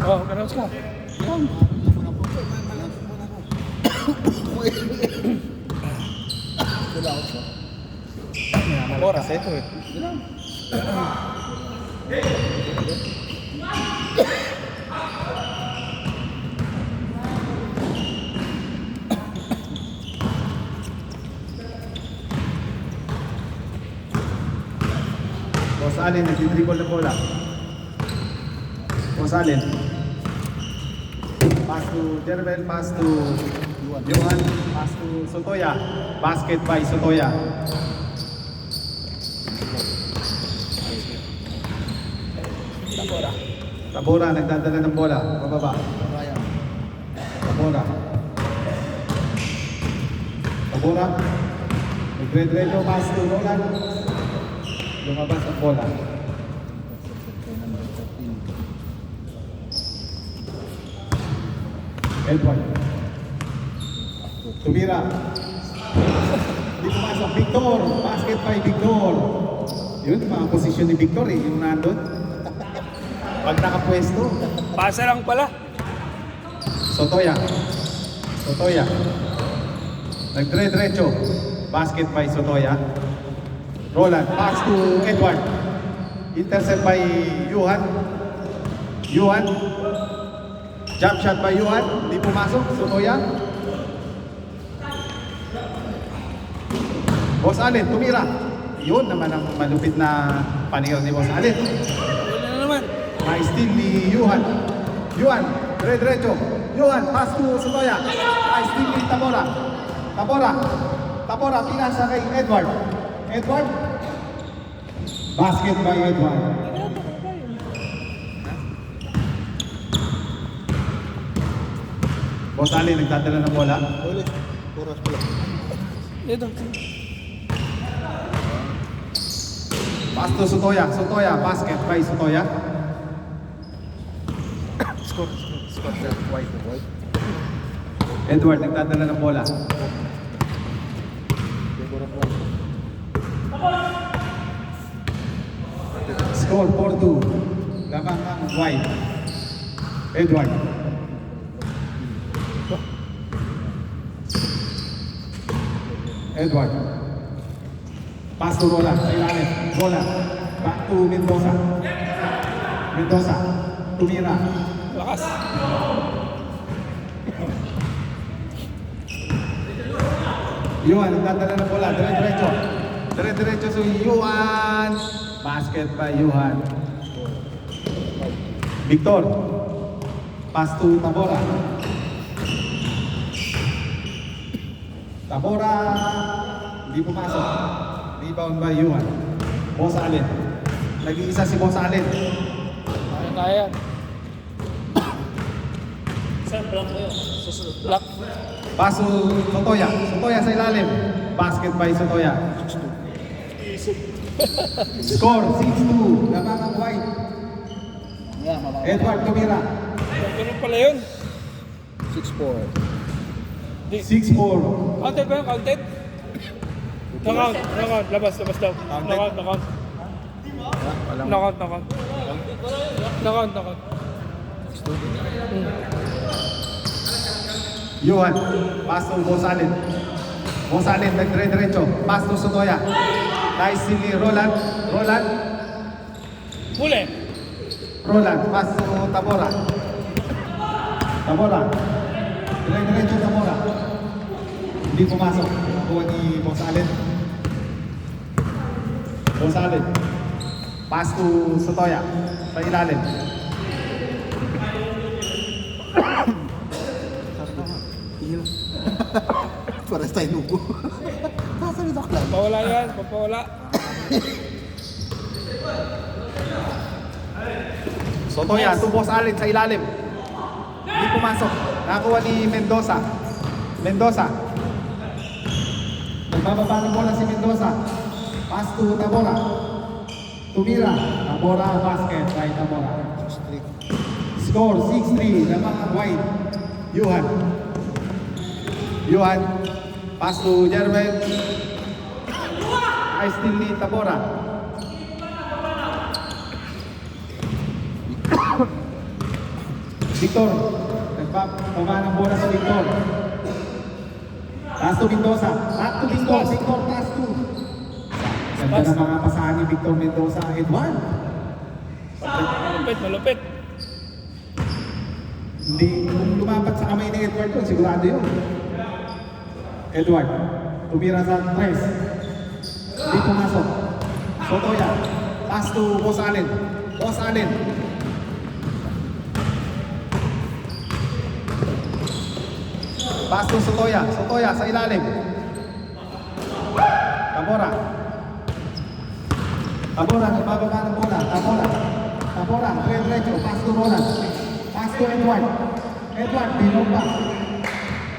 Oh, ganun ka. Oras ito eh. Boss Allen, nagdidribble na bola. Boss Allen. Pass to Jervel, pass to Johan, pass to Sotoya. Basket by Sotoya. Tabora, nagdadala ng bola. Pababa. Tabora. Tabora. Nagre-diretso, pass to Roland. Lumabas ang bola. Edward. Tumira. Hindi pumasok. Victor. Basket by Victor. Yun, mga posisyon ni Victor eh. Yung nandun. Pag nakapwesto. Pasa lang pala. Sotoya. Sotoya. Nagdire-diretso. Basket by Sotoya. Roland. Pass to Edward. Intercept by Johan. Johan. Jump shot by Johan. Hindi pumasok. Sotoya. Boss Allen, tumira. Yun naman ang malupit na paningin ni Boss Allen. Wala na naman. Na-steal ni Johan. Johan, dire-diretso. Johan, pass to Sotoya. Na-steal ni Tabora. Tabora. Tabora, pinasa kay Edward. Edward. Basket by Edward. Boss Ali, nagdadala ng bola. Ulit. Oras pala. Ito. Pass to Sotoya. Sotoya, basket by Sotoya. Score. White. Edward, nagdadala ng bola. Score 4-2. Lamang ang White. Edward. Edward. Pass to Roland. Sa ilalim. Roland. Back to Mendoza. Mendoza. Tumira. Lakas. Yuan, nagdadala ng bola. Dire-diretso. Dire-diretso si Yuan. Basket by Yuan. Victor. Pass to Tabora. Tabora. Hindi pumasok. Rebound by Yuan. Boss Allen. Nag-iisa si Boss Allen. Kaya. Saan block mo yun? Block. Pass to Sotoya. Sotoya sa ilalim. Basket by Sotoya. Score 6-2. Lamang ang White. Edward Tumira. Ganun pala yun. 6-4. 6-4. Counted ba yun? Counted? Knockout. Knockout. Labas daw. Counted? Knockout. Knockout. Johan, pass to Boss Allen. Boss Allen, nagdire-diretso. Pass to Sotoya. Nice ni Roland. Roland. Huli. Roland, pass to Tabora. Tabora. Dire-diretso Tabora. Hindi pumasok. Nakuha ni Boss Allen. Boss Allen. Pass to Sotoya. Sa ilalim. Para tayo nubo. Sasabi ako lang. Papawala yan. Papawala. Sotoya, to Boss Allen sa ilalim. Hindi pumasok. Nakakuha ni Mendoza. Mendoza. Nagbababa ng bola si Mendoza. Pass to Tabora. Tumira. Tabora basket by Tabora. Score 6-3. Lamang ang White. Johan. Johan. Pass to Jerwin. I still need Tabora. Victor. Nagbaba ng bola si Victor. Pass to Mendoza. Back to Victor. Victor, pass to. Ganda na mga pasahan ni Victor Mendoza. Edward. Malupit, malupit. Hindi, kung lumapat sa kamay ni Edward yun, sigurado yun. Edward, tumira sa tres. Hindi pumasok. Sotoya, pass to Boss Allen. Boss Allen. Pass to Sotoya. Sotoya sa ilalim. Tabora. Tabora, nagbababa ng bola. Tabora. Tabora, diretso. Pass to Roland. Pass to Edward. Edward, pinumba.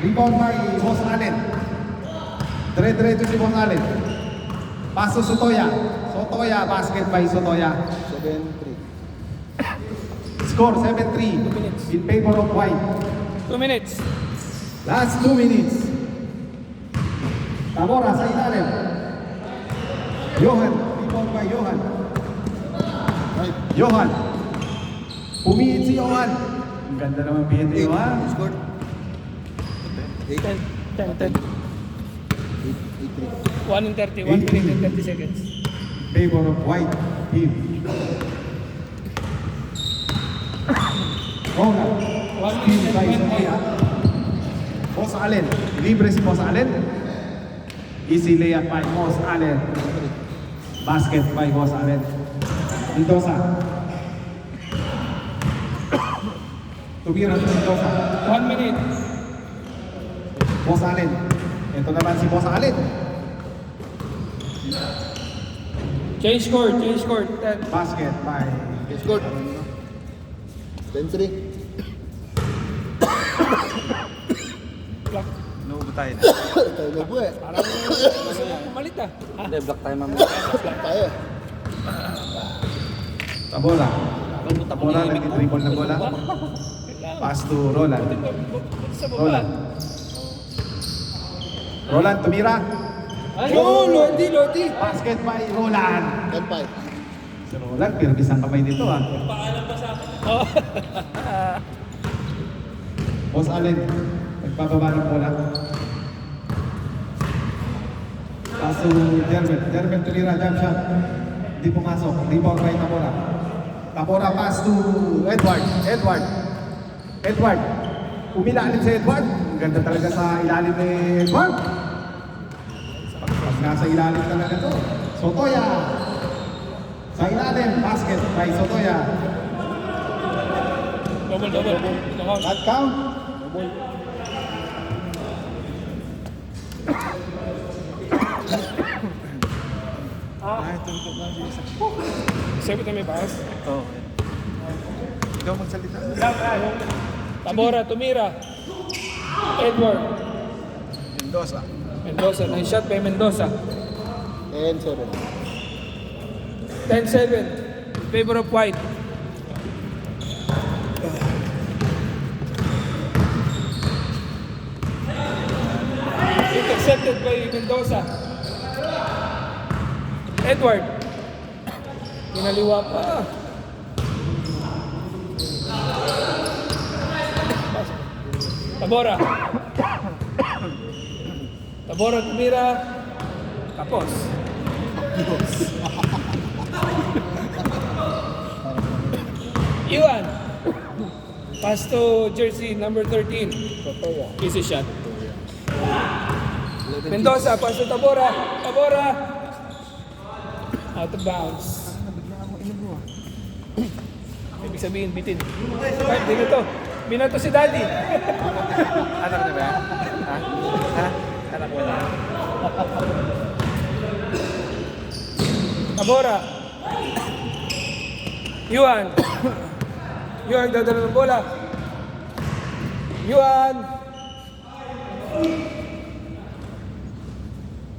Rebound by Boss Allen. Diretso si Boss Allen. Pass to Sotoya. Sotoya, basket by Sotoya. 7-3. Score 7-3 in favor of White. 2 minutes. Last 2 minutes. Tabora sa ilalim. Johan, rebound by Johan. Right. Johan. Pumiit si Johan. Ang ganda naman pihit ni Johan. Scored. 8. 10. 8-3. 1 in 30. 1 minute and 30 seconds. Favor of White team. Roland. Steal by Sotoya. Boss Allen. Libre si Boss Allen. Easy layup by Boss Allen. Basket by Boss Allen. Mendoza. Tumira si Mendoza. 1 minute. Boss Allen. Ito naman si Boss Allen. Change score. 10. Basket by Scored. 10-3. Block. Inuubutahin. Tayo na po eh. Parang gusto mo pumalit ah. Hindi, block tayo mamaya. Tayo. Tabora. Lumutak mo Tabora yung imig mo. nag-dribble ng bola. Pass to Roland. Buti sa baba. Roland. Roland, tumira. Ayun, Lodi. Basket by Roland. 10-5. Si Roland, pirgis ang kamay dito ah. Oh. Boss Allen, nagpababa ng bola. Pass to Jermen. Jermen tumira, jump shot. Hindi pumasok. Rebound by Tabora. Tabora pass to Edward. Edward. Umilalim si Edward. Ang ganda talaga sa ilalim ni Edward. Pag nasa ilalim talaga to. Sotoya. Sa ilalim, basket by Sotoya. Double. Not count. Sabi na may bias. Oo. Ikaw magsalita. Tabora, tumira. Edward. Mendoza. Nice shot by Mendoza. 10-7. 10-7. Favor of White. Intercepted by Mendoza. Edward. Pinaliwa pa. Tabora. Tabora tumira. Tapos. Iwan. Pass to jersey number 13. Easy shot. Mendoza, pass to Tabora. Out of bounds. Ibig sabihin, bitin. Kahit din ito. Binato si Daddy. Anak niya ba yan? Ha? Anak mo na. Tabora. Yuan. Yuan, dadala ng bola. Yuan.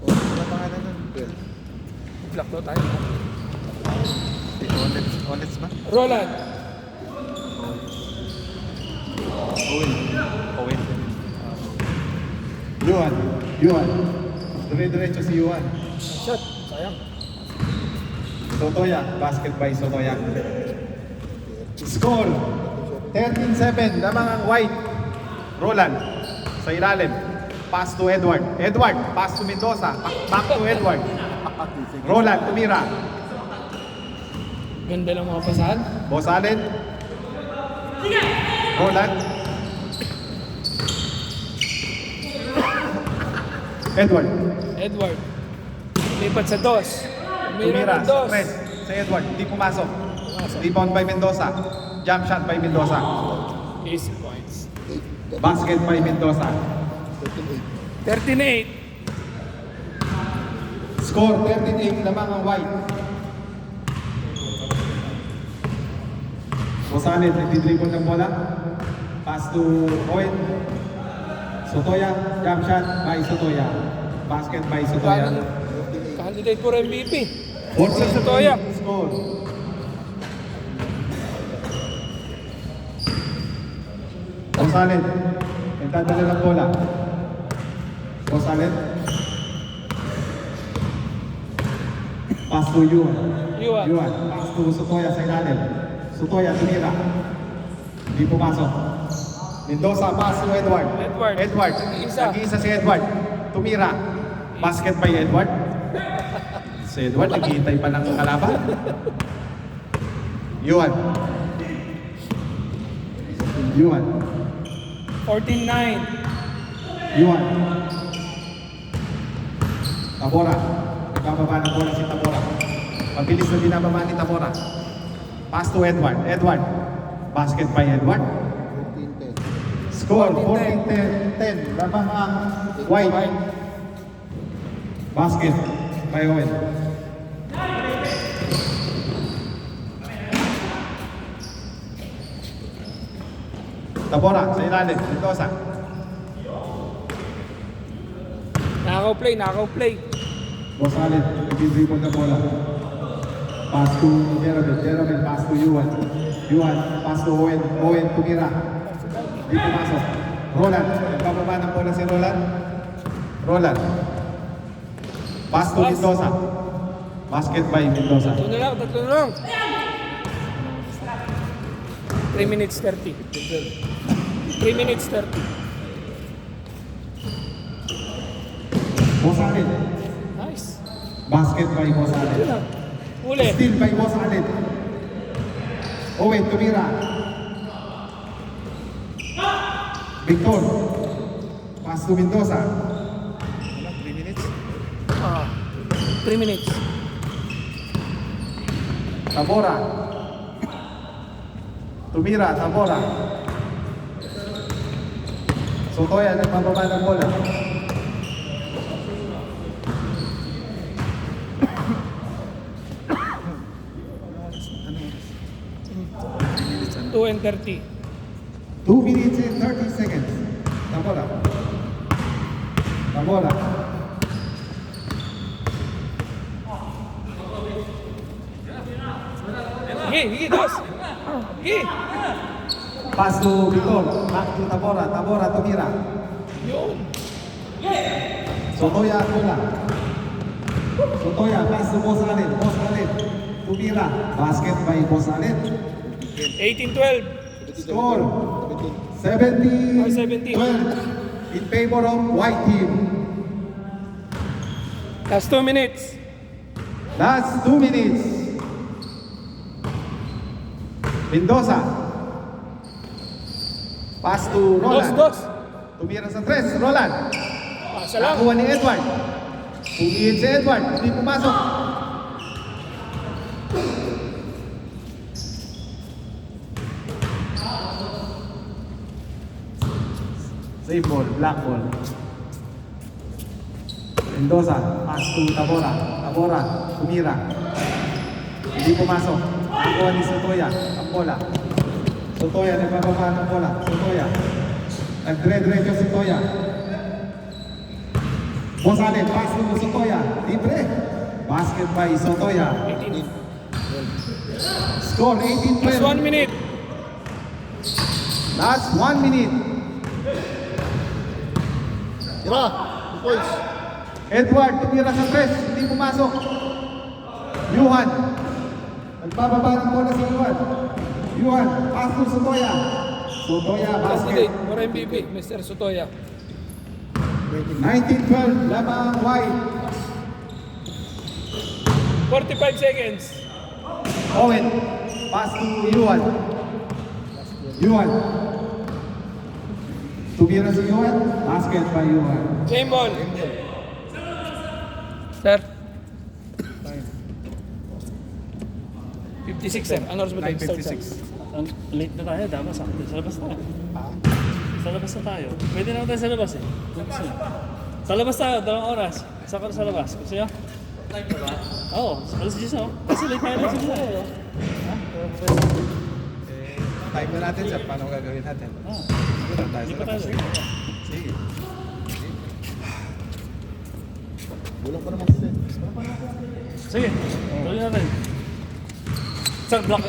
Ano pangalan nun? Block daw tayo. Honest ba? Roland. Owen. Yuan. Dire-diretso si Yuan. Shot. Sayang. Sotoya, basket by Sotoya. Score 13-7, lamang ang white. Roland, sa ilalim. Pass to Edward. Edward, pass to Mendoza. Back to Edward. Roland, tumira. Ganda lang mga pasahan. Boss Allen. Roland. Edward. Edward. Lipat sa dos. Tumira. ng dos. Press. Sa Edward. Hindi pumasok. Pumasok. Rebound by Mendoza. Jump shot by Mendoza. Easy points. Basket by Mendoza. 13-8. Score 13-8, lamang ang white. Rosales, nagdidribble ng bola. Pass to Owen. Sotoya, jump shot by Sotoya. Basket by Sotoya. Candidate for MVP. 14 Sotoya. Score. Rosales, nagdadala ng bola. Rosales. Pass to Yuan. Yuan. Pass to Sotoya sa ilalim. Sotoya tumira. Hindi pumasok. Mendoza pass to Edward. Edward. Isa. Nag-iisa si Edward. Tumira. Basket by Edward. Si Edward naghihintay pa ng kalaban. Yuan. 14-9. Yuan. Tabora. Nagbababa ng bola si Tabora. Mabilis na binababa ni Tabora. Pass to Edward. Edward. Basket by Edward. 14-10. Score 14-10. Lamang ang white. Basket by Owen. Tabora sa ilalim. Mendoza. Nakakaw-play. Boss Allen, nag-dribble na bola. Pass to Jeremy, pass to Yuan. Pass to Owen. Owen, tumira. Hindi pumasok. Roland, nagbababa ng bola si Roland. Pass to Mendoza. Basket by Mendoza. Tatlo na lang. 3 minutes 30. 3 minutes 30. Boss Allen. Nice. Basket by Boss Yun Allen. lang. Uli. Steal by Boss Allen. Owen, tumira. Victor. Pass to Mendoza. 3 minutes. 3 minutes. Tabora. Tumira, Tabora. Sotoya, nagbababa ng bola. Two and 30. 2 minutes and 30 seconds. Tabora. Hige, dos. Hige. Pass to Victor. Back to Tabora. Tabora, tumira. Yun. Sotoya, bola. Sotoya, pass to Boss Allen. Tumira. Basket by Boss Allen. 18-12. Score 70 17. 12 in favor of white team. Last 2 minutes. Last 2 minutes. Mendoza. Pass to Roland. Dos. Tumira sa 3. Roland. Pasa lang. Nakuha ni Edward. Pumihid si Edward. Hindi pumasok. Safe ball. Black ball. Mendoza. Pass to Tabora. Tumira. Hindi pumasok. Nakuha ni Sotoya. Ang bola. Sotoya. Nagbababa ng bola. Sotoya. Nag-diretso si Sotoya. Boss Allen, pass to Sotoya. Libre. Basket by Sotoya. 18. Score 18-12. Last 1 minute. Last 1 minute. Tira! 2 points. Edward, tumira sa 3. Hindi pumasok. Yuhan. Nagbababa ng bola si Yuhan. Yuan, pass to Sotoya. Sotoya, basket. Candidate for MVP, Mr. Sotoya. 19-12, Lamang White. 45 seconds. Owen, pass to Yuan. Yuan. Tumira si Yuan, basket by Yuan. Game ball. Sir. 56 sir. Ano oras ba tayo start sir? Ang late na tayo, dapat sa labas tayo. Sa labas na tayo. Pwede naman tayo sa labas eh. Kung gusto nyo. Sa labas tayo, 2 oras. Sa labas. Gusto nyo? Time na ba? Oo, alas 10 oh. Kasi late tayo lang sila eh. Time na natin sir, paano gagawin natin? Hindi pa tayo. Sige. Kulang pa naman sila. Sige, tuloy natin. Sir, block